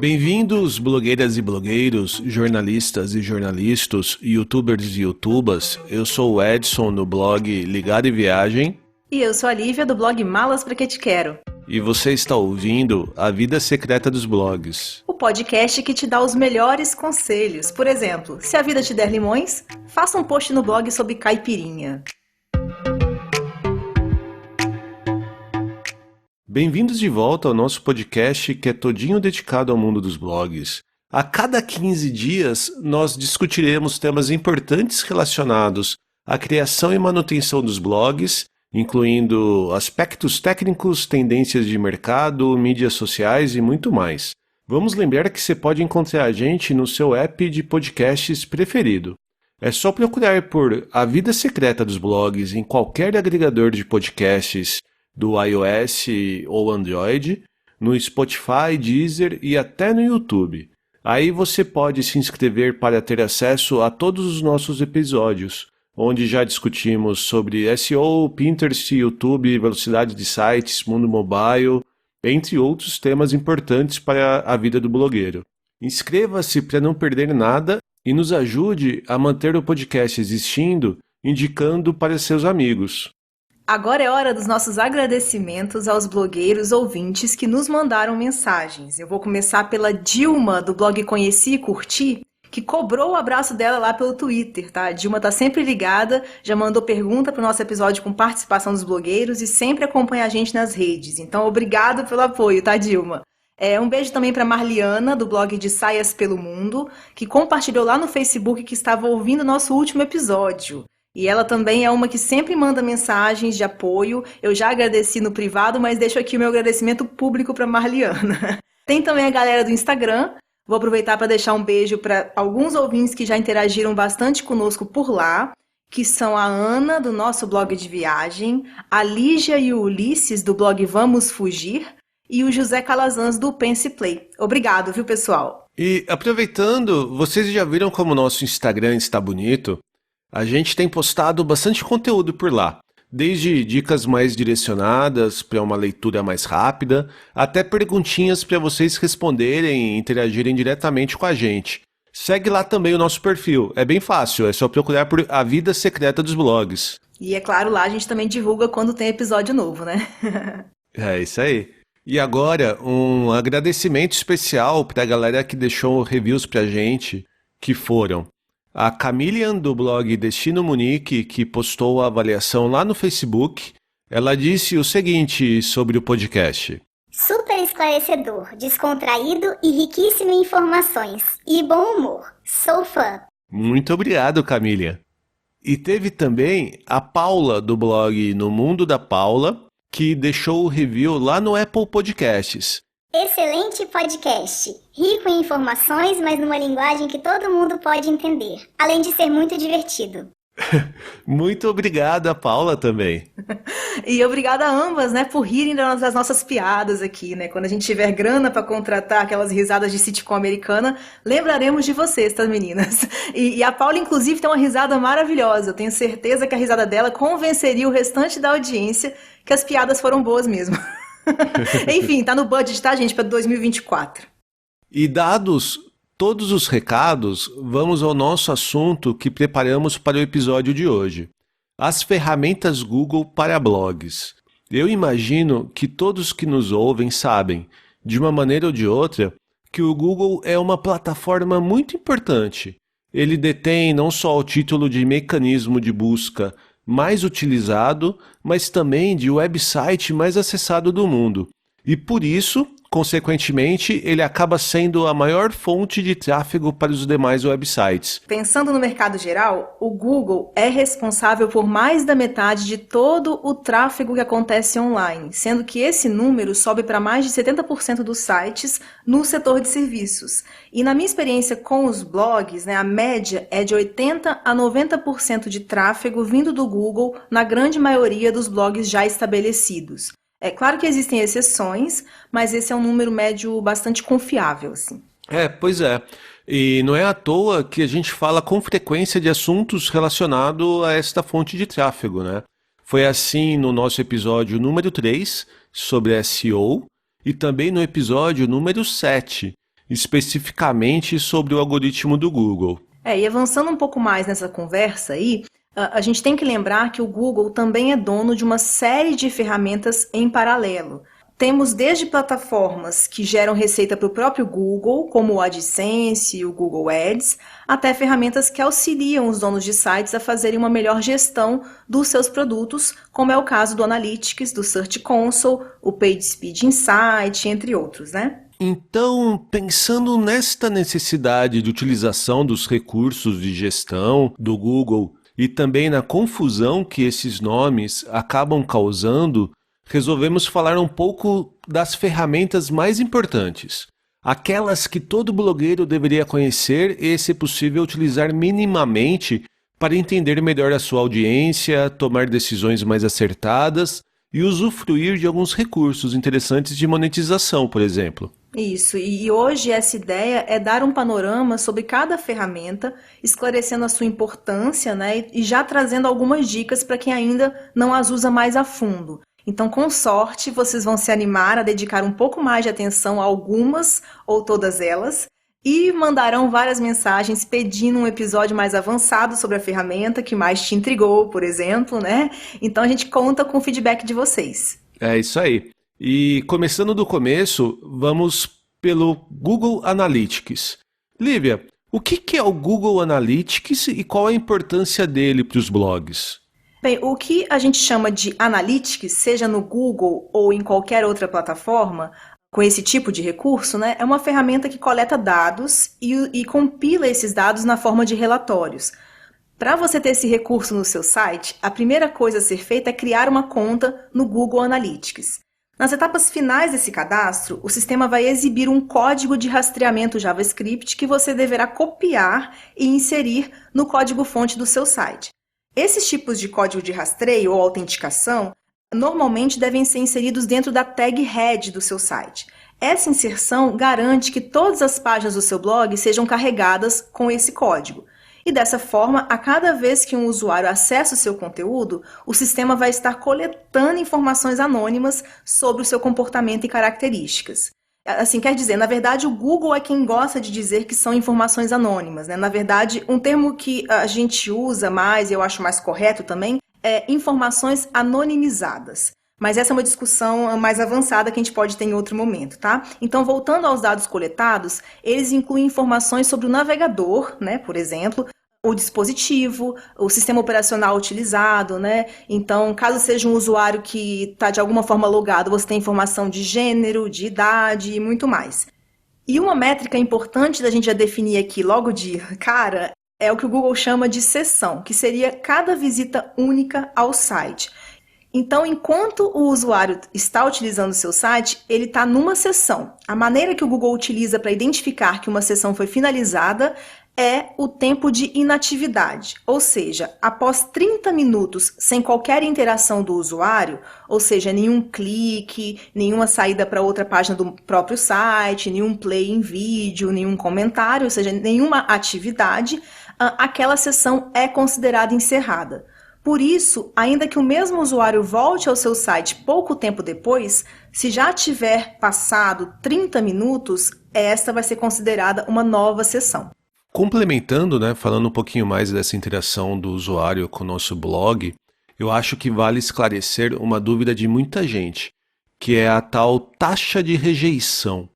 Bem-vindos, blogueiras e blogueiros, jornalistas e jornalistas, youtubers e youtubas. Eu sou o Edson, do blog Ligado e Viagem. E eu sou a Lívia, do blog Malas Pra Que Te Quero. E você está ouvindo A Vida Secreta dos Blogs. O podcast que te dá os melhores conselhos. Por exemplo, se a vida te der limões, faça um post no blog sobre caipirinha. Bem-vindos de volta ao nosso podcast que é todinho dedicado ao mundo dos blogs. A cada 15 dias, nós discutiremos temas importantes relacionados à criação e manutenção dos blogs, incluindo aspectos técnicos, tendências de mercado, mídias sociais e muito mais. Vamos lembrar que você pode encontrar a gente no seu app de podcasts preferido. É só procurar por A Vida Secreta dos Blogs em qualquer agregador de podcasts do iOS ou Android, no Spotify, Deezer e até no YouTube. Aí você pode se inscrever para ter acesso a todos os nossos episódios, onde já discutimos sobre SEO, Pinterest, YouTube, velocidade de sites, mundo mobile, entre outros temas importantes para a vida do blogueiro. Inscreva-se para não perder nada e nos ajude a manter o podcast existindo, indicando para seus amigos. Agora é hora dos nossos agradecimentos aos blogueiros ouvintes que nos mandaram mensagens. Eu vou começar pela Dilma, do blog Conheci e Curti, que cobrou o abraço dela lá pelo Twitter, tá? A Dilma tá sempre ligada, já mandou pergunta pro nosso episódio com participação dos blogueiros e sempre acompanha a gente nas redes. Então, obrigado pelo apoio, tá, Dilma? Um beijo também para Marliana, do blog de Saias pelo Mundo, que compartilhou lá no Facebook que estava ouvindo o nosso último episódio. E ela também é uma que sempre manda mensagens de apoio. Eu já agradeci no privado, mas deixo aqui o meu agradecimento público para Marliana. Tem também a galera do Instagram. Vou aproveitar para deixar um beijo para alguns ouvintes que já interagiram bastante conosco por lá, que são a Ana, do nosso blog de viagem, a Lígia e o Ulisses, do blog Vamos Fugir, e o José Calazans, do Pense Play. Obrigado, viu, pessoal? E aproveitando, vocês já viram como o nosso Instagram está bonito? A gente tem postado bastante conteúdo por lá, desde dicas mais direcionadas para uma leitura mais rápida, até perguntinhas para vocês responderem e interagirem diretamente com a gente. Segue lá também o nosso perfil, é bem fácil, é só procurar por A Vida Secreta dos Blogs. E é claro, lá a gente também divulga quando tem episódio novo, né? É isso aí. E agora, um agradecimento especial para a galera que deixou reviews pra gente, que foram a Camilian, do blog Destino Munique, que postou a avaliação lá no Facebook. Ela disse o seguinte sobre o podcast: super esclarecedor, descontraído e riquíssimo em informações. E bom humor. Sou fã. Muito obrigado, Camilian. E teve também a Paula, do blog No Mundo da Paula, que deixou o review lá no Apple Podcasts. Excelente podcast, rico em informações, mas numa linguagem que todo mundo pode entender, além de ser muito divertido. Muito obrigado a Paula também. E obrigada a ambas, né, por rirem das nossas piadas aqui, né? Quando a gente tiver grana para contratar aquelas risadas de sitcom americana, lembraremos de vocês, tá, meninas? E a Paula, inclusive, tem uma risada maravilhosa. Eu tenho certeza que a risada dela convenceria o restante da audiência que as piadas foram boas mesmo. Enfim, tá no budget, tá, gente, para 2024. E dados todos os recados, vamos ao nosso assunto que preparamos para o episódio de hoje. As ferramentas Google para blogs. Eu imagino que todos que nos ouvem sabem, de uma maneira ou de outra, que o Google é uma plataforma muito importante. Ele detém não só o título de mecanismo de busca mais utilizado, mas também de website mais acessado do mundo. E por isso, consequentemente, ele acaba sendo a maior fonte de tráfego para os demais websites. Pensando no mercado geral, o Google é responsável por mais da metade de todo o tráfego que acontece online, sendo que esse número sobe para mais de 70% dos sites no setor de serviços. E na minha experiência com os blogs, né, a média é de 80% a 90% de tráfego vindo do Google na grande maioria dos blogs já estabelecidos. É claro que existem exceções, mas esse é um número médio bastante confiável, assim. Pois é. E não é à toa que a gente fala com frequência de assuntos relacionados a esta fonte de tráfego, né? Foi assim no nosso episódio número 3, sobre SEO, e também no episódio número 7. especificamente sobre o algoritmo do Google. E avançando um pouco mais nessa conversa aí, a gente tem que lembrar que o Google também é dono de uma série de ferramentas em paralelo. Temos desde plataformas que geram receita para o próprio Google, como o AdSense e o Google Ads, até ferramentas que auxiliam os donos de sites a fazerem uma melhor gestão dos seus produtos, como é o caso do Analytics, do Search Console, o PageSpeed Insight, entre outros, né? Então, pensando nesta necessidade de utilização dos recursos de gestão do Google e também na confusão que esses nomes acabam causando, resolvemos falar um pouco das ferramentas mais importantes, aquelas que todo blogueiro deveria conhecer e, se possível, utilizar minimamente para entender melhor a sua audiência, tomar decisões mais acertadas e usufruir de alguns recursos interessantes de monetização, por exemplo. Isso, e hoje essa ideia é dar um panorama sobre cada ferramenta, esclarecendo a sua importância, né, e já trazendo algumas dicas para quem ainda não as usa mais a fundo. Então, com sorte, vocês vão se animar a dedicar um pouco mais de atenção a algumas ou todas elas e mandarão várias mensagens pedindo um episódio mais avançado sobre a ferramenta que mais te intrigou, por exemplo, né? Então, a gente conta com o feedback de vocês. É isso aí. E começando do começo, vamos pelo Google Analytics. Lívia, o que é o Google Analytics e qual a importância dele para os blogs? Bem, o que a gente chama de Analytics, seja no Google ou em qualquer outra plataforma, com esse tipo de recurso, né, é uma ferramenta que coleta dados e compila esses dados na forma de relatórios. Para você ter esse recurso no seu site, a primeira coisa a ser feita é criar uma conta no Google Analytics. Nas etapas finais desse cadastro, o sistema vai exibir um código de rastreamento JavaScript que você deverá copiar e inserir no código-fonte do seu site. Esses tipos de código de rastreio ou autenticação normalmente devem ser inseridos dentro da tag head do seu site. Essa inserção garante que todas as páginas do seu blog sejam carregadas com esse código. E dessa forma, a cada vez que um usuário acessa o seu conteúdo, o sistema vai estar coletando informações anônimas sobre o seu comportamento e características. Assim, quer dizer, na verdade, o Google é quem gosta de dizer que são informações anônimas, né? Na verdade, um termo que a gente usa mais, e eu acho mais correto também, é informações anonimizadas. Mas essa é uma discussão mais avançada que a gente pode ter em outro momento, tá? Então, voltando aos dados coletados, eles incluem informações sobre o navegador, né, por exemplo, o dispositivo, o sistema operacional utilizado, né? Então, caso seja um usuário que está de alguma forma logado, você tem informação de gênero, de idade e muito mais. E uma métrica importante da gente já definir aqui logo de cara é o que o Google chama de sessão, que seria cada visita única ao site. Então, enquanto o usuário está utilizando o seu site, ele está numa sessão. A maneira que o Google utiliza para identificar que uma sessão foi finalizada é o tempo de inatividade, ou seja, após 30 minutos sem qualquer interação do usuário, ou seja, nenhum clique, nenhuma saída para outra página do próprio site, nenhum play em vídeo, nenhum comentário, ou seja, nenhuma atividade, aquela sessão é considerada encerrada. Por isso, ainda que o mesmo usuário volte ao seu site pouco tempo depois, se já tiver passado 30 minutos, esta vai ser considerada uma nova sessão. Complementando, né, falando um pouquinho mais dessa interação do usuário com o nosso blog, eu acho que vale esclarecer uma dúvida de muita gente, que é a tal taxa de rejeição.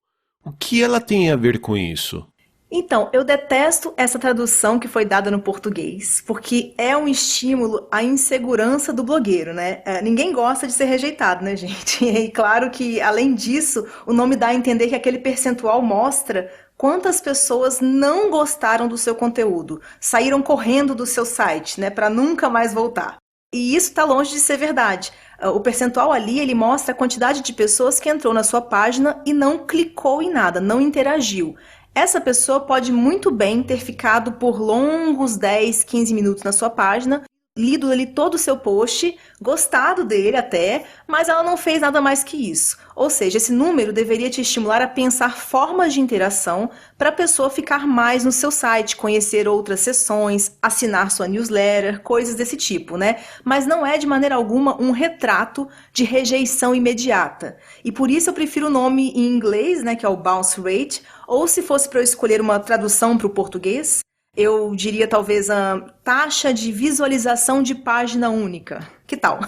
O que ela tem a ver com isso? Então, eu detesto essa tradução que foi dada no português, porque é um estímulo à insegurança do blogueiro, né? Ninguém gosta de ser rejeitado, né, gente? E claro que, além disso, o nome dá a entender que aquele percentual mostra quantas pessoas não gostaram do seu conteúdo, saíram correndo do seu site, né, para nunca mais voltar. E isso está longe de ser verdade. O percentual ali, ele mostra a quantidade de pessoas que entrou na sua página e não clicou em nada, não interagiu. Essa pessoa pode muito bem ter ficado por longos 10, 15 minutos na sua página lido ali todo o seu post, gostado dele até, mas ela não fez nada mais que isso. Ou seja, esse número deveria te estimular a pensar formas de interação para a pessoa ficar mais no seu site, conhecer outras seções, assinar sua newsletter, coisas desse tipo, né? Mas não é de maneira alguma um retrato de rejeição imediata. E por isso eu prefiro o nome em inglês, né, que é o bounce rate, ou se fosse para eu escolher uma tradução para o português, eu diria talvez a taxa de visualização de página única. Que tal?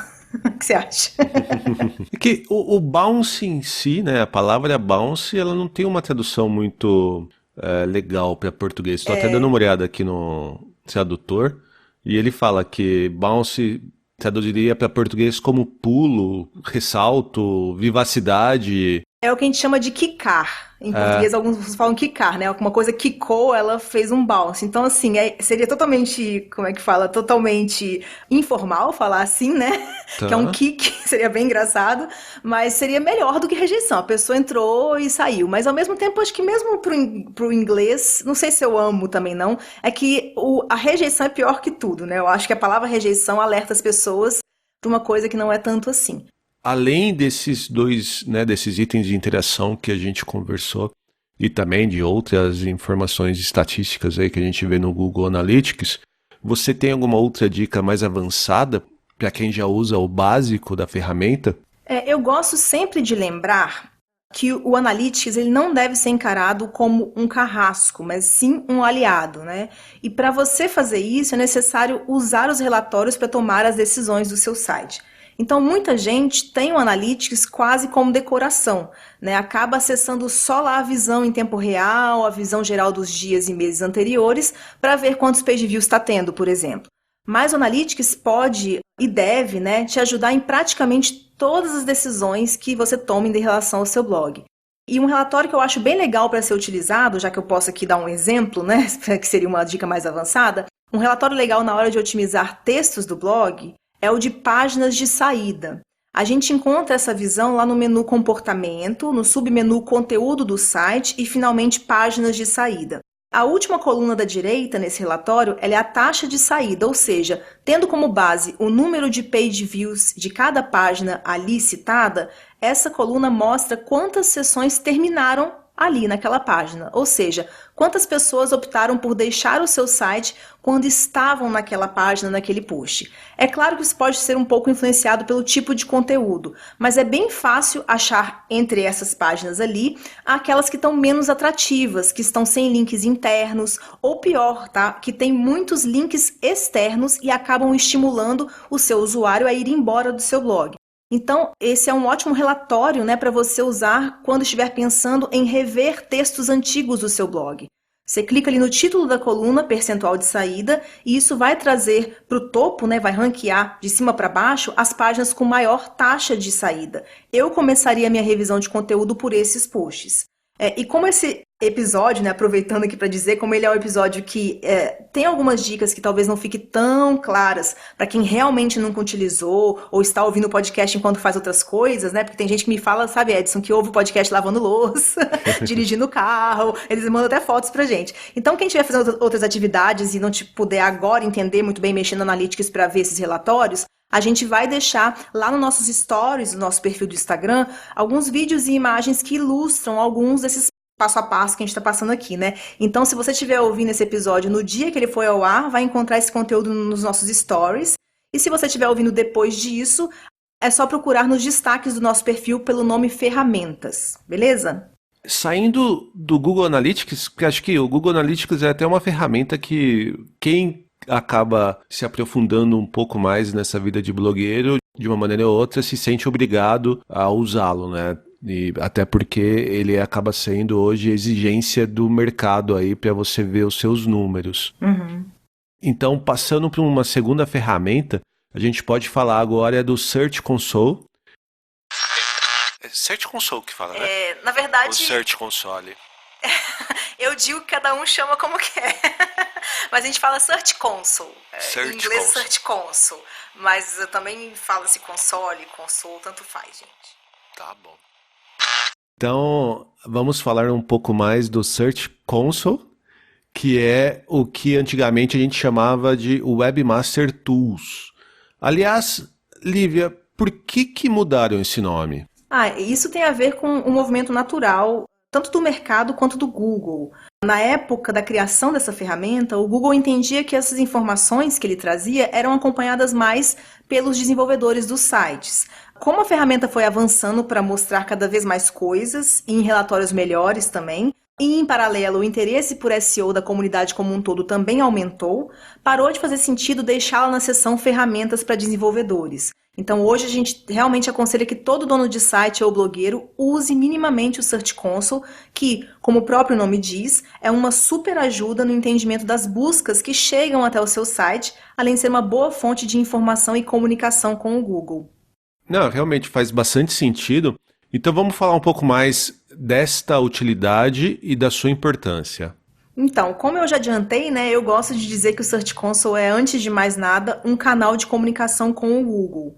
O que você acha? É que o bounce em si, né, a palavra bounce, ela não tem uma tradução muito legal para português. Estou até dando uma olhada aqui no tradutor, e ele fala que bounce traduziria para português como pulo, ressalto, vivacidade. É o que a gente chama de quicar. Em português, alguns falam quicar, né? Alguma coisa quicou, ela fez um bounce. Então, assim, seria totalmente, como é que fala? Totalmente informal falar assim, né? Tá. Que é um kick, seria bem engraçado, mas seria melhor do que rejeição. A pessoa entrou e saiu. Mas, ao mesmo tempo, acho que mesmo pro inglês, não sei se eu amo também não, é que a rejeição é pior que tudo, né? Eu acho que a palavra rejeição alerta as pessoas para uma coisa que não é tanto assim. Além desses dois, né, desses itens de interação que a gente conversou e também de outras informações estatísticas aí que a gente vê no Google Analytics, você tem alguma outra dica mais avançada para quem já usa o básico da ferramenta? Eu gosto sempre de lembrar que o Analytics ele não deve ser encarado como um carrasco, mas sim um aliado, né? E para você fazer isso é necessário usar os relatórios para tomar as decisões do seu site. Então, muita gente tem o Analytics quase como decoração, né? Acaba acessando só lá a visão em tempo real, a visão geral dos dias e meses anteriores, para ver quantos page views está tendo, por exemplo. Mas o Analytics pode e deve, né, te ajudar em praticamente todas as decisões que você toma em relação ao seu blog. E um relatório que eu acho bem legal para ser utilizado, já que eu posso aqui dar um exemplo, né, que seria uma dica mais avançada, um relatório legal na hora de otimizar textos do blog é o de páginas de saída. A gente encontra essa visão lá no menu comportamento, no submenu conteúdo do site e finalmente páginas de saída. A última coluna da direita nesse relatório é a taxa de saída, ou seja, tendo como base o número de page views de cada página ali citada, essa coluna mostra quantas sessões terminaram ali naquela página, ou seja, quantas pessoas optaram por deixar o seu site quando estavam naquela página, naquele post. É claro que isso pode ser um pouco influenciado pelo tipo de conteúdo, mas é bem fácil achar entre essas páginas ali aquelas que estão menos atrativas, que estão sem links internos, ou pior, tá? Que tem muitos links externos e acabam estimulando o seu usuário a ir embora do seu blog. Então, esse é um ótimo relatório, né, para você usar quando estiver pensando em rever textos antigos do seu blog. Você clica ali no título da coluna, percentual de saída, e isso vai trazer para o topo, né, vai ranquear de cima para baixo as páginas com maior taxa de saída. Eu começaria a minha revisão de conteúdo por esses posts. E como esse episódio, né, aproveitando aqui para dizer, como ele é um episódio que tem algumas dicas que talvez não fiquem tão claras para quem realmente nunca utilizou ou está ouvindo o podcast enquanto faz outras coisas, né? Porque tem gente que me fala, sabe, Edson, que ouve o podcast lavando louça, dirigindo o carro, eles mandam até fotos pra gente. Então, quem estiver fazendo outras atividades e não puder agora entender muito bem mexendo no Analytics para ver esses relatórios, a gente vai deixar lá nos nossos stories, no nosso perfil do Instagram, alguns vídeos e imagens que ilustram alguns desses passo a passo que a gente está passando aqui, né? Então, se você estiver ouvindo esse episódio no dia que ele foi ao ar, vai encontrar esse conteúdo nos nossos stories. E se você estiver ouvindo depois disso, é só procurar nos destaques do nosso perfil pelo nome Ferramentas, beleza? Saindo do Google Analytics, porque acho que o Google Analytics é até uma ferramenta que quem acaba se aprofundando um pouco mais nessa vida de blogueiro, de uma maneira ou outra, se sente obrigado a usá-lo, né? E até porque ele acaba sendo hoje exigência do mercado aí para você ver os seus números. Uhum. Então, passando para uma segunda ferramenta, a gente pode falar agora do Search Console. É Search Console que fala, né? Na verdade... O Search Console. Eu digo que cada um chama como quer. Mas a gente fala Search Console. Em inglês, Search Console. Mas eu também falo-se console, tanto faz, gente. Tá bom. Então, vamos falar um pouco mais do Search Console, que é o que antigamente a gente chamava de Webmaster Tools. Aliás, Lívia, por que mudaram esse nome? Isso tem a ver com um movimento natural, tanto do mercado quanto do Google. Na época da criação dessa ferramenta, o Google entendia que essas informações que ele trazia eram acompanhadas mais pelos desenvolvedores dos sites. Como a ferramenta foi avançando para mostrar cada vez mais coisas, e em relatórios melhores também, e em paralelo o interesse por SEO da comunidade como um todo também aumentou, parou de fazer sentido deixá-la na seção ferramentas para desenvolvedores. Então hoje a gente realmente aconselha que todo dono de site ou blogueiro use minimamente o Search Console, que, como o próprio nome diz, é uma super ajuda no entendimento das buscas que chegam até o seu site, além de ser uma boa fonte de informação e comunicação com o Google. Não, realmente faz bastante sentido. Então vamos falar um pouco mais desta utilidade e da sua importância. Então, como eu já adiantei, eu gosto de dizer que o Search Console é, antes de mais nada, um canal de comunicação com o Google.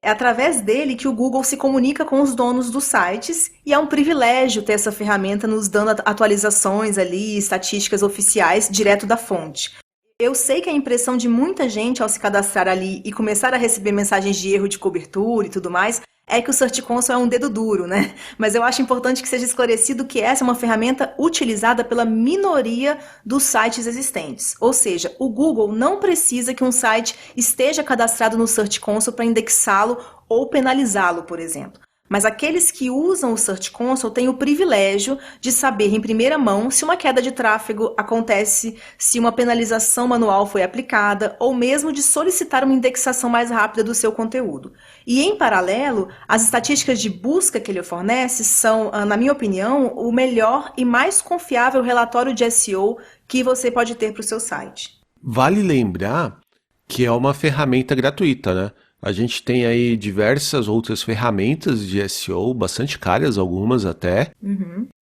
É através dele que o Google se comunica com os donos dos sites e é um privilégio ter essa ferramenta nos dando atualizações ali, estatísticas oficiais direto da fonte. Eu sei que a impressão de muita gente ao se cadastrar ali e começar a receber mensagens de erro de cobertura e tudo mais é que o Search Console é um dedo duro, né? Mas eu acho importante que seja esclarecido que essa é uma ferramenta utilizada pela minoria dos sites existentes. Ou seja, o Google não precisa que um site esteja cadastrado no Search Console para indexá-lo ou penalizá-lo, por exemplo. Mas aqueles que usam o Search Console têm o privilégio de saber em primeira mão se uma queda de tráfego acontece, se uma penalização manual foi aplicada, ou mesmo de solicitar uma indexação mais rápida do seu conteúdo. E, em paralelo, as estatísticas de busca que ele fornece são, na minha opinião, o melhor e mais confiável relatório de SEO que você pode ter para o seu site. Vale lembrar que é uma ferramenta gratuita, né? A gente tem aí diversas outras ferramentas de SEO, bastante caras, algumas até,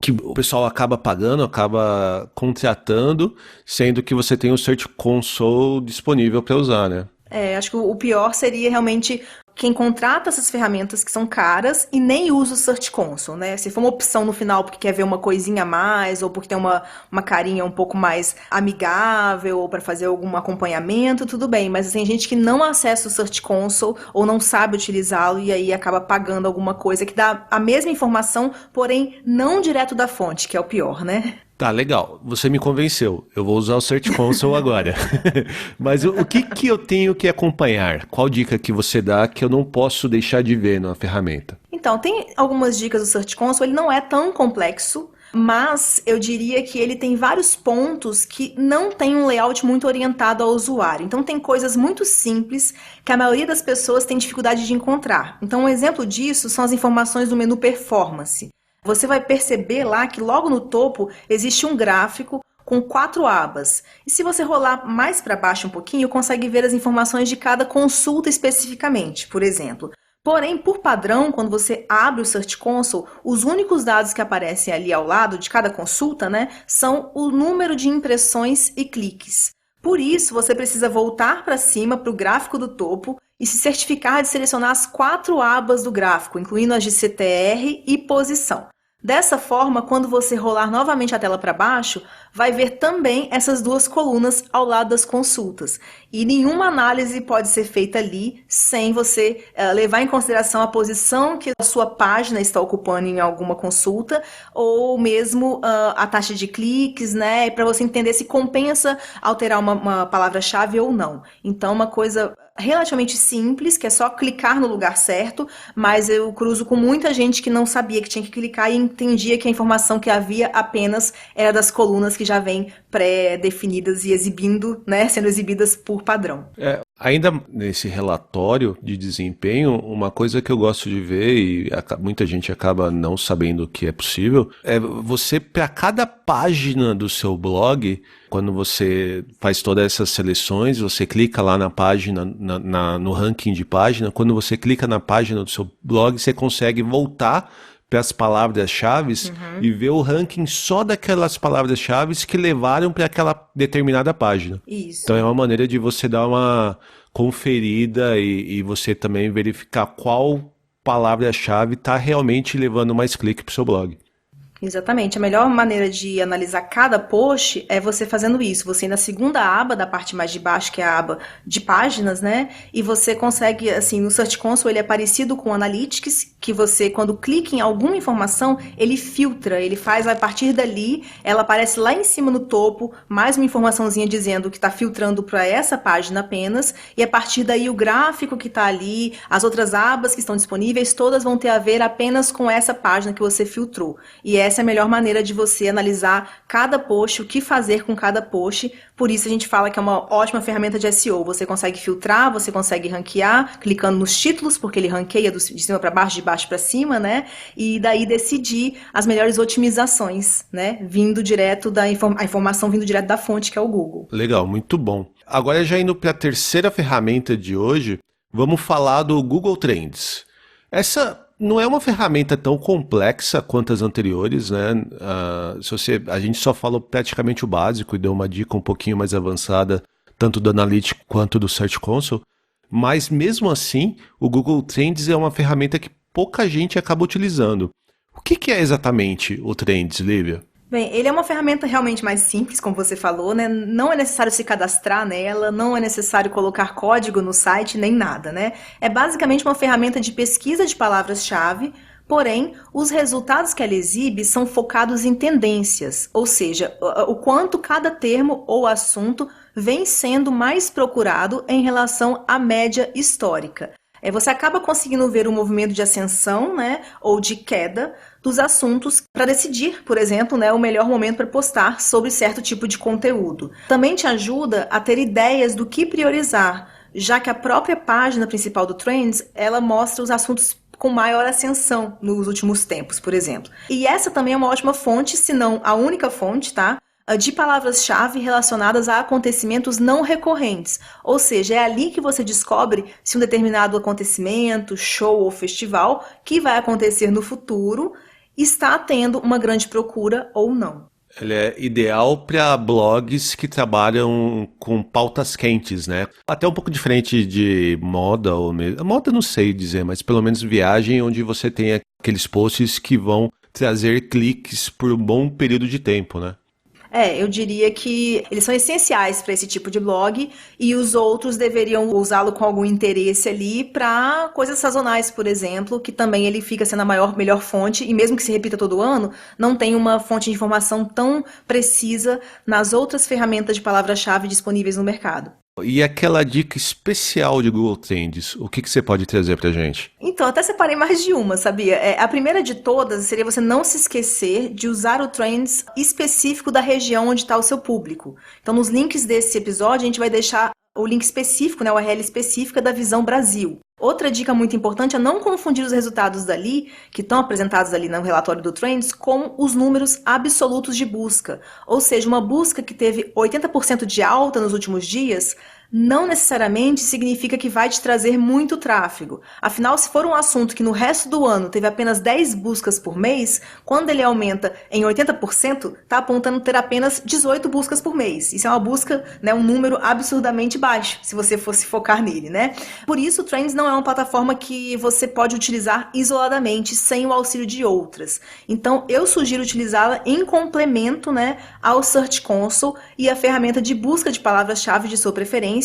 que o pessoal acaba pagando, acaba contratando, sendo que você tem o Search Console disponível para usar, né? Acho que o pior seria realmente quem contrata essas ferramentas que são caras e nem usa o Search Console, né? Se for uma opção no final porque quer ver uma coisinha a mais ou porque tem uma carinha um pouco mais amigável ou para fazer algum acompanhamento, tudo bem. Mas tem gente que não acessa o Search Console ou não sabe utilizá-lo e aí acaba pagando alguma coisa que dá a mesma informação, porém não direto da fonte, que é o pior, né? Tá, legal. Você me convenceu. Eu vou usar o Search Console agora. Mas o que eu tenho que acompanhar? Qual dica que você dá que eu não posso deixar de ver na ferramenta? Então, tem algumas dicas do Search Console. Ele não é tão complexo, mas eu diria que ele tem vários pontos que não tem um layout muito orientado ao usuário. Então, tem coisas muito simples que a maioria das pessoas tem dificuldade de encontrar. Então, um exemplo disso são as informações do menu Performance. Você vai perceber lá que logo no topo existe um gráfico com 4 abas. E se você rolar mais para baixo um pouquinho, consegue ver as informações de cada consulta especificamente, por exemplo. Porém, por padrão, quando você abre o Search Console, os únicos dados que aparecem ali ao lado de cada consulta, são o número de impressões e cliques. Por isso, você precisa voltar para cima para o gráfico do topo e se certificar de selecionar as 4 abas do gráfico, incluindo as de CTR e posição. Dessa forma, quando você rolar novamente a tela para baixo, vai ver também essas 2 colunas ao lado das consultas. E nenhuma análise pode ser feita ali sem você levar em consideração a posição que a sua página está ocupando em alguma consulta, ou mesmo a taxa de cliques, para você entender se compensa alterar uma palavra-chave ou não. Então, uma coisa relativamente simples, que é só clicar no lugar certo, mas eu cruzo com muita gente que não sabia que tinha que clicar e entendia que a informação que havia apenas era das colunas que já vêm pré-definidas e exibindo, sendo exibidas por padrão. Ainda nesse relatório de desempenho, uma coisa que eu gosto de ver, e muita gente acaba não sabendo que é possível, é você, para cada página do seu blog, quando você faz todas essas seleções, você clica lá na página, no ranking de página, quando você clica na página do seu blog, você consegue voltar para as palavras-chave e ver o ranking só daquelas palavras-chave que levaram para aquela determinada página. Isso. Então é uma maneira de você dar uma conferida e você também verificar qual palavra-chave está realmente levando mais clique para o seu blog. Exatamente. A melhor maneira de analisar cada post é você fazendo isso. Você ir na segunda aba da parte mais de baixo, que é a aba de páginas, né? E você consegue, assim, no Search Console ele é parecido com o Analytics, que você, quando clica em alguma informação, ele filtra, ele faz a partir dali, ela aparece lá em cima no topo, mais uma informaçãozinha dizendo que está filtrando para essa página apenas, e a partir daí o gráfico que está ali, as outras abas que estão disponíveis, todas vão ter a ver apenas com essa página que você filtrou. E essa é a melhor maneira de você analisar cada post, o que fazer com cada post. Por isso a gente fala que é uma ótima ferramenta de SEO. Você consegue filtrar, você consegue ranquear, clicando nos títulos, porque ele ranqueia de cima para baixo, de baixo para cima, né? E daí decidir as melhores otimizações, né? Vindo direto a informação vindo direto da fonte, que é o Google. Legal, muito bom. Agora, já indo para a terceira ferramenta de hoje, vamos falar do Google Trends. Essa não é uma ferramenta tão complexa quanto as anteriores, né? A gente só falou praticamente o básico e deu uma dica um pouquinho mais avançada, tanto do Analytics quanto do Search Console, mas mesmo assim, o Google Trends é uma ferramenta que pouca gente acaba utilizando. O que é exatamente o Trends, Lívia? Bem, ele é uma ferramenta realmente mais simples, como você falou, né? Não é necessário se cadastrar nela, não é necessário colocar código no site, nem nada, né? É basicamente uma ferramenta de pesquisa de palavras-chave, porém, os resultados que ela exibe são focados em tendências, ou seja, o quanto cada termo ou assunto vem sendo mais procurado em relação à média histórica. Você acaba conseguindo ver o movimento de ascensão, né, ou de queda dos assuntos para decidir, por exemplo, né, o melhor momento para postar sobre certo tipo de conteúdo. Também te ajuda a ter ideias do que priorizar, já que a própria página principal do Trends, ela mostra os assuntos com maior ascensão nos últimos tempos, por exemplo. E essa também é uma ótima fonte, se não a única fonte, tá? De palavras-chave relacionadas a acontecimentos não recorrentes, ou seja, é ali que você descobre se um determinado acontecimento, show ou festival que vai acontecer no futuro está tendo uma grande procura ou não. Ele é ideal para blogs que trabalham com pautas quentes, né? Até um pouco diferente de moda, ou moda não sei dizer, mas pelo menos viagem, onde você tem aqueles posts que vão trazer cliques por um bom período de tempo, né? Eu diria que eles são essenciais para esse tipo de blog e os outros deveriam usá-lo com algum interesse ali para coisas sazonais, por exemplo, que também ele fica sendo a melhor fonte e mesmo que se repita todo ano, não tem uma fonte de informação tão precisa nas outras ferramentas de palavra-chave disponíveis no mercado. E aquela dica especial de Google Trends, o que você pode trazer pra gente? Então, até separei mais de uma, sabia? A primeira de todas seria você não se esquecer de usar o Trends específico da região onde está o seu público. Então, nos links desse episódio, a gente vai deixar o link específico, né, a URL específica da Visão Brasil. Outra dica muito importante é não confundir os resultados dali, que estão apresentados ali no relatório do Trends, com os números absolutos de busca. Ou seja, uma busca que teve 80% de alta nos últimos dias, não necessariamente significa que vai te trazer muito tráfego. Afinal, se for um assunto que no resto do ano teve apenas 10 buscas por mês, quando ele aumenta em 80%, está apontando ter apenas 18 buscas por mês. Isso é uma busca, né, um número absurdamente baixo, se você fosse focar nele, né? Por isso, o Trends não é uma plataforma que você pode utilizar isoladamente, sem o auxílio de outras. Então, eu sugiro utilizá-la em complemento, né, ao Search Console e a ferramenta de busca de palavras-chave de sua preferência,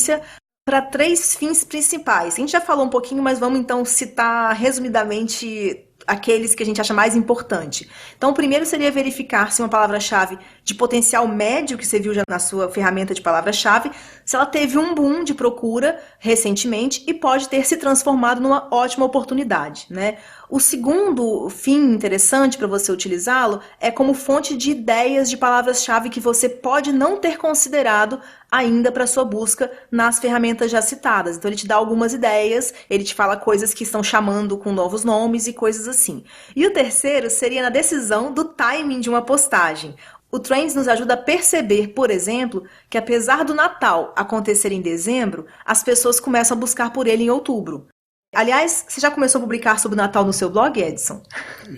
para 3 fins principais. A gente já falou um pouquinho, mas vamos então citar resumidamente aqueles que a gente acha mais importante. Então, o primeiro seria verificar se uma palavra-chave de potencial médio que você viu já na sua ferramenta de palavra-chave, se ela teve um boom de procura recentemente e pode ter se transformado numa ótima oportunidade, né? O segundo fim interessante para você utilizá-lo é como fonte de ideias de palavras-chave que você pode não ter considerado ainda para sua busca nas ferramentas já citadas. Então ele te dá algumas ideias, ele te fala coisas que estão chamando com novos nomes e coisas assim. E o terceiro seria na decisão do timing de uma postagem. O Trends nos ajuda a perceber, por exemplo, que apesar do Natal acontecer em dezembro, as pessoas começam a buscar por ele em outubro. Aliás, você já começou a publicar sobre o Natal no seu blog, Edson?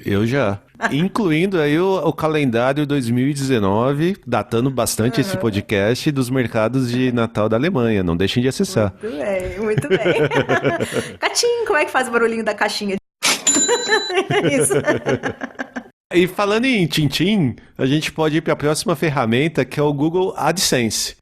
Eu já. Incluindo aí o calendário 2019, datando bastante esse podcast dos mercados de Natal da Alemanha. Não deixem de acessar. Muito bem, muito bem. Catim, como é que faz o barulhinho da caixinha? Isso. E falando em Tintim, a gente pode ir para a próxima ferramenta, que é o Google AdSense,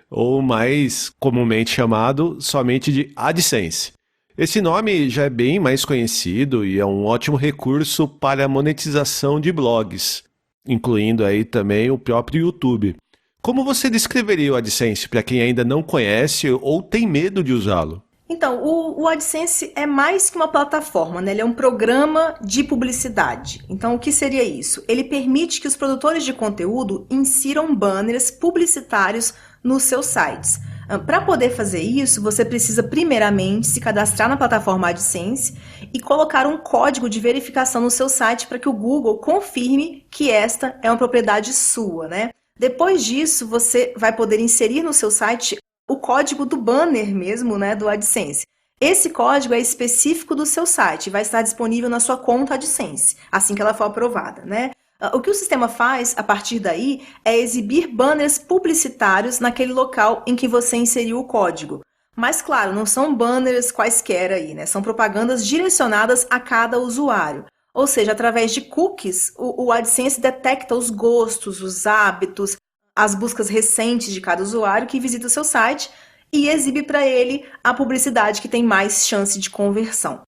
ou mais comumente chamado somente de AdSense. Esse nome já é bem mais conhecido e é um ótimo recurso para a monetização de blogs, incluindo aí também o próprio YouTube. Como você descreveria o AdSense para quem ainda não conhece ou tem medo de usá-lo? Então, o AdSense é mais que uma plataforma, né? Ele é um programa de publicidade. Então, o que seria isso? Ele permite que os produtores de conteúdo insiram banners publicitários nos seus sites. Para poder fazer isso, você precisa primeiramente se cadastrar na plataforma AdSense e colocar um código de verificação no seu site para que o Google confirme que esta é uma propriedade sua, né? Depois disso, você vai poder inserir no seu site o código do banner mesmo, né, do AdSense. Esse código é específico do seu site e vai estar disponível na sua conta AdSense, assim que ela for aprovada, né? O que o sistema faz, a partir daí, é exibir banners publicitários naquele local em que você inseriu o código. Mas, claro, não são banners quaisquer aí, né? São propagandas direcionadas a cada usuário. Ou seja, através de cookies, o AdSense detecta os gostos, os hábitos, as buscas recentes de cada usuário que visita o seu site e exibe para ele a publicidade que tem mais chance de conversão.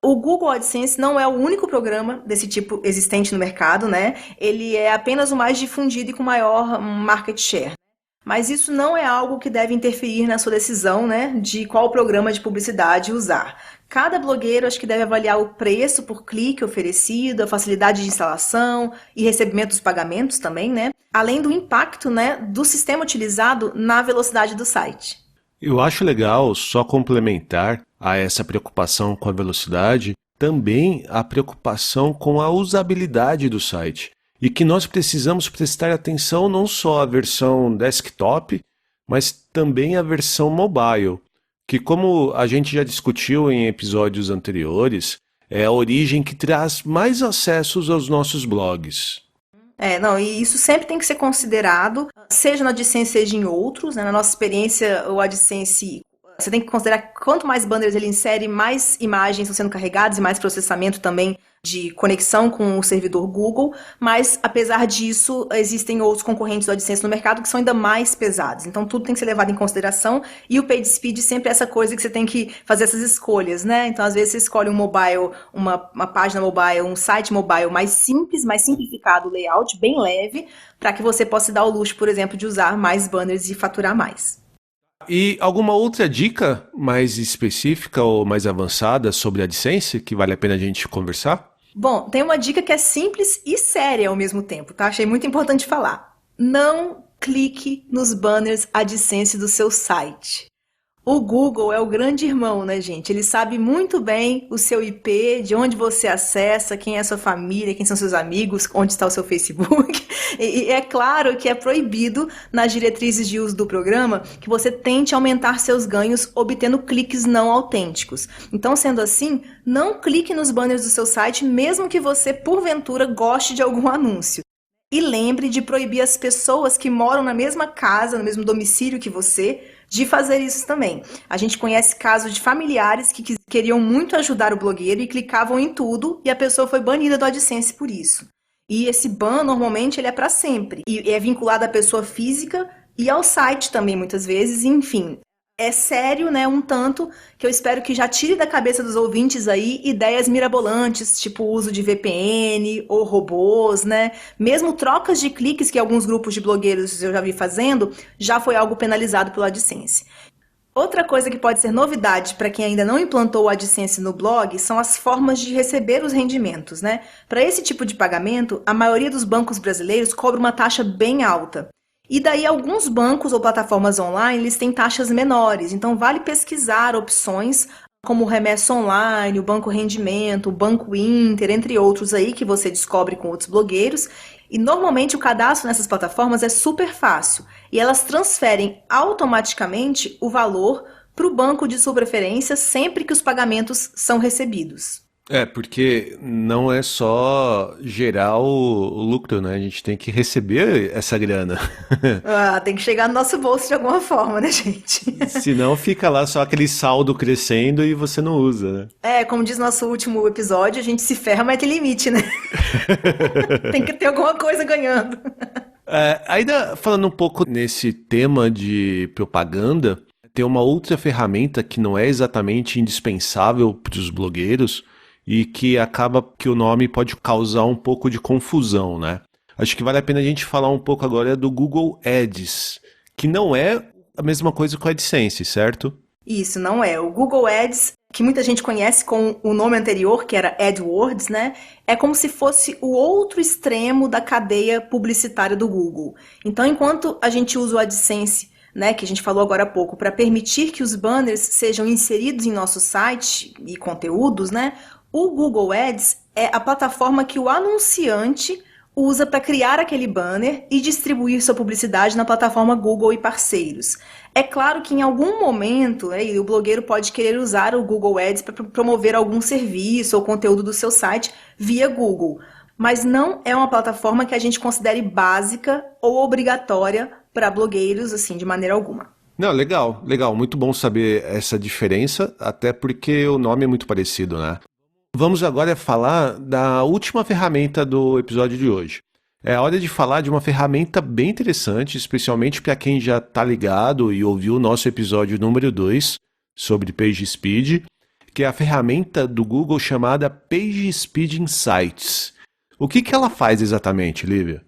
O Google AdSense não é o único programa desse tipo existente no mercado, né? Ele é apenas o mais difundido e com maior market share. Mas isso não é algo que deve interferir na sua decisão, né, de qual programa de publicidade usar. Cada blogueiro acho que deve avaliar o preço por clique oferecido, a facilidade de instalação e recebimento dos pagamentos também, né? Além do impacto, né, do sistema utilizado na velocidade do site. Eu acho legal só complementar a essa preocupação com a velocidade, também a preocupação com a usabilidade do site. E que nós precisamos prestar atenção não só à versão desktop, mas também à versão mobile, que como a gente já discutiu em episódios anteriores, é a origem que traz mais acessos aos nossos blogs. E isso sempre tem que ser considerado, seja no AdSense, seja em outros, né? Na nossa experiência, o AdSense, você tem que considerar que quanto mais banners ele insere, mais imagens estão sendo carregadas e mais processamento também de conexão com o servidor Google, mas apesar disso, existem outros concorrentes do AdSense no mercado que são ainda mais pesados, então tudo tem que ser levado em consideração e o PageSpeed sempre é essa coisa que você tem que fazer essas escolhas, né? Então às vezes você escolhe um mobile, uma página mobile, um site mobile mais simples, mais simplificado, layout, bem leve, para que você possa dar o luxo, por exemplo, de usar mais banners e faturar mais. E alguma outra dica mais específica ou mais avançada sobre a AdSense que vale a pena a gente conversar? Bom, tem uma dica que é simples e séria ao mesmo tempo, tá? Achei muito importante falar. Não clique nos banners AdSense do seu site. O Google é o grande irmão, né, gente? Ele sabe muito bem o seu IP, de onde você acessa, quem é a sua família, quem são seus amigos, onde está o seu Facebook. E é claro que é proibido, nas diretrizes de uso do programa, que você tente aumentar seus ganhos obtendo cliques não autênticos. Então, sendo assim, não clique nos banners do seu site, mesmo que você, porventura, goste de algum anúncio. E lembre de proibir as pessoas que moram na mesma casa, no mesmo domicílio que você, de fazer isso também. A gente conhece casos de familiares que queriam muito ajudar o blogueiro e clicavam em tudo e a pessoa foi banida do AdSense por isso. E esse ban, normalmente, ele é para sempre. E é vinculado à pessoa física e ao site também, muitas vezes. Enfim, é sério, né, um tanto, que eu espero que já tire da cabeça dos ouvintes aí ideias mirabolantes, tipo o uso de VPN ou robôs, né? Mesmo trocas de cliques que alguns grupos de blogueiros eu já vi fazendo, já foi algo penalizado pelo AdSense. Outra coisa que pode ser novidade para quem ainda não implantou o AdSense no blog são as formas de receber os rendimentos, né? Para esse tipo de pagamento, a maioria dos bancos brasileiros cobra uma taxa bem alta. E daí alguns bancos ou plataformas online, eles têm taxas menores, então vale pesquisar opções como o Remessa Online, o Banco Rendimento, o Banco Inter, entre outros aí que você descobre com outros blogueiros. E normalmente o cadastro nessas plataformas é super fácil e elas transferem automaticamente o valor para o banco de sua preferência sempre que os pagamentos são recebidos. É, porque não é só gerar o lucro, né? A gente tem que receber essa grana. Ah, tem que chegar no nosso bolso de alguma forma, né, gente? Senão fica lá só aquele saldo crescendo e você não usa, né? É, como diz nosso último episódio, a gente se ferra, mas tem limite, né? Tem que ter alguma coisa ganhando. Ainda falando um pouco nesse tema de propaganda, tem uma outra ferramenta que não é exatamente indispensável para os blogueiros e que acaba que o nome pode causar um pouco de confusão, né? Acho que vale a pena a gente falar um pouco agora do Google Ads, que não é a mesma coisa com a AdSense, certo? Isso, não é. O Google Ads, que muita gente conhece com o nome anterior, que era AdWords, né? É como se fosse o outro extremo da cadeia publicitária do Google. Então, enquanto a gente usa o AdSense, né, que a gente falou agora há pouco, para permitir que os banners sejam inseridos em nosso site e conteúdos, né? O Google Ads é a plataforma que o anunciante usa para criar aquele banner e distribuir sua publicidade na plataforma Google e parceiros. É claro que em algum momento, né, o blogueiro pode querer usar o Google Ads para promover algum serviço ou conteúdo do seu site via Google, mas não é uma plataforma que a gente considere básica ou obrigatória para blogueiros, assim, de maneira alguma. Não, legal, legal. Muito bom saber essa diferença, até porque o nome é muito parecido, né? Vamos agora falar da última ferramenta do episódio de hoje. É a hora de falar de uma ferramenta bem interessante, especialmente para quem já está ligado e ouviu o nosso episódio número 2 sobre PageSpeed, que é a ferramenta do Google chamada PageSpeed Insights. O que ela faz exatamente, Lívia?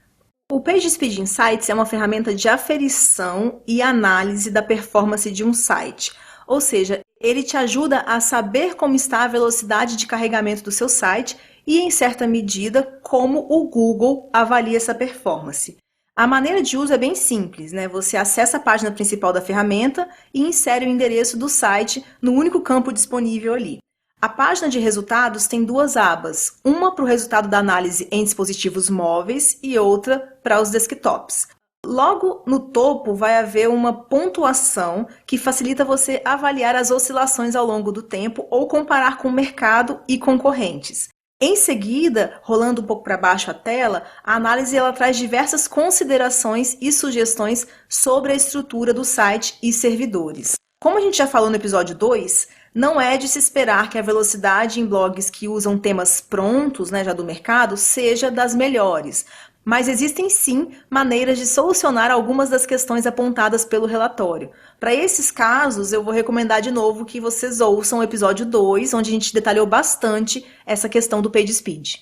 O PageSpeed Insights é uma ferramenta de aferição e análise da performance de um site. Ou seja, ele te ajuda a saber como está a velocidade de carregamento do seu site e, em certa medida, como o Google avalia essa performance. A maneira de uso é bem simples, né? Você acessa a página principal da ferramenta e insere o endereço do site no único campo disponível ali. A página de resultados tem duas abas, uma para o resultado da análise em dispositivos móveis e outra para os desktops. Logo no topo vai haver uma pontuação que facilita você avaliar as oscilações ao longo do tempo ou comparar com o mercado e concorrentes. Em seguida, rolando um pouco para baixo a tela, a análise ela traz diversas considerações e sugestões sobre a estrutura do site e servidores. Como a gente já falou no episódio 2, não é de se esperar que a velocidade em blogs que usam temas prontos, né, já do mercado, seja das melhores. Mas existem sim maneiras de solucionar algumas das questões apontadas pelo relatório. Para esses casos, eu vou recomendar de novo que vocês ouçam o episódio 2, onde a gente detalhou bastante essa questão do PageSpeed.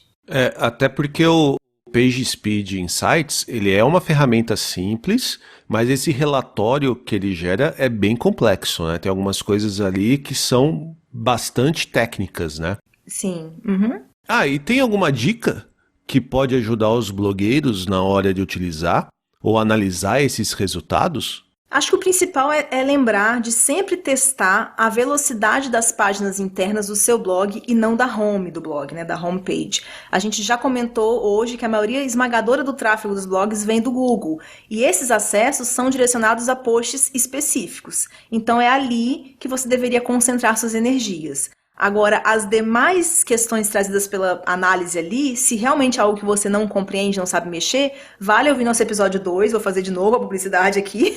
Até porque o PageSpeed Insights, ele é uma ferramenta simples, mas esse relatório que ele gera é bem complexo, né? Tem algumas coisas ali que são bastante técnicas, né? Sim. Uhum. E tem alguma dica que pode ajudar os blogueiros na hora de utilizar ou analisar esses resultados? Acho que o principal é lembrar de sempre testar a velocidade das páginas internas do seu blog e não da home do blog, né, da homepage. A gente já comentou hoje que a maioria esmagadora do tráfego dos blogs vem do Google e esses acessos são direcionados a posts específicos. Então é ali que você deveria concentrar suas energias. Agora, as demais questões trazidas pela análise ali, se realmente é algo que você não compreende, não sabe mexer, vale ouvir nosso episódio 2, vou fazer de novo a publicidade aqui,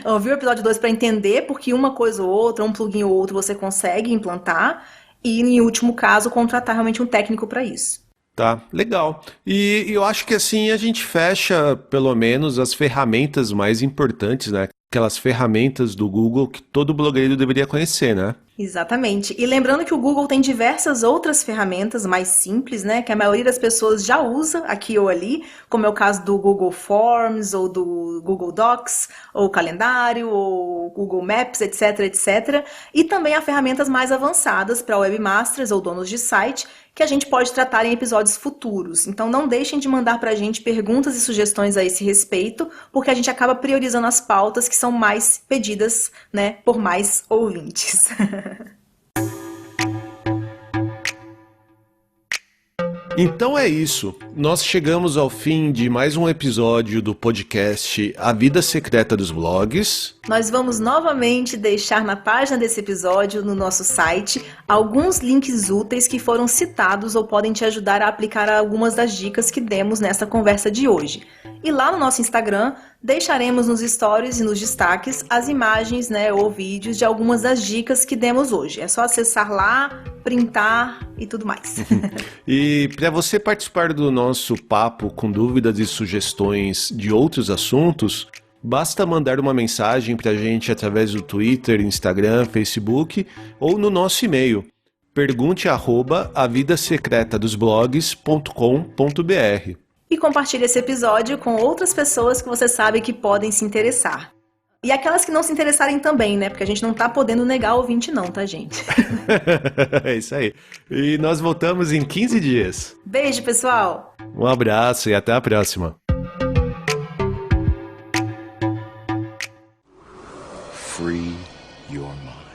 ouvir o episódio 2 para entender porque uma coisa ou outra, um plugin ou outro você consegue implantar e, em último caso, contratar realmente um técnico para isso. Tá, legal. E eu acho que assim a gente fecha, pelo menos, as ferramentas mais importantes, né? Aquelas ferramentas do Google que todo blogueiro deveria conhecer, né? Exatamente. E lembrando que o Google tem diversas outras ferramentas mais simples, né, que a maioria das pessoas já usa aqui ou ali, como é o caso do Google Forms, ou do Google Docs, ou calendário, ou Google Maps, etc, etc. E também há ferramentas mais avançadas para webmasters ou donos de site, que a gente pode tratar em episódios futuros. Então não deixem de mandar para a gente perguntas e sugestões a esse respeito, porque a gente acaba priorizando as pautas que são mais pedidas, né, por mais ouvintes. Então é isso. Nós chegamos ao fim de mais um episódio do podcast A Vida Secreta dos Blogs. Nós vamos novamente deixar na página desse episódio, no nosso site, alguns links úteis que foram citados ou podem te ajudar a aplicar algumas das dicas que demos nessa conversa de hoje. E lá no nosso Instagram, deixaremos nos stories e nos destaques as imagens, ou vídeos de algumas das dicas que demos hoje. É só acessar lá, printar e tudo mais. E para você participar do nosso papo com dúvidas e sugestões de outros assuntos, basta mandar uma mensagem para a gente através do Twitter, Instagram, Facebook ou no nosso e-mail pergunte@avidasecretadosblogs.com.br. E compartilhe esse episódio com outras pessoas que você sabe que podem se interessar. E aquelas que não se interessarem também, Porque a gente não tá podendo negar o ouvinte não, tá, gente? É isso aí. E nós voltamos em 15 dias. Beijo, pessoal! Um abraço e até a próxima. Free your mind.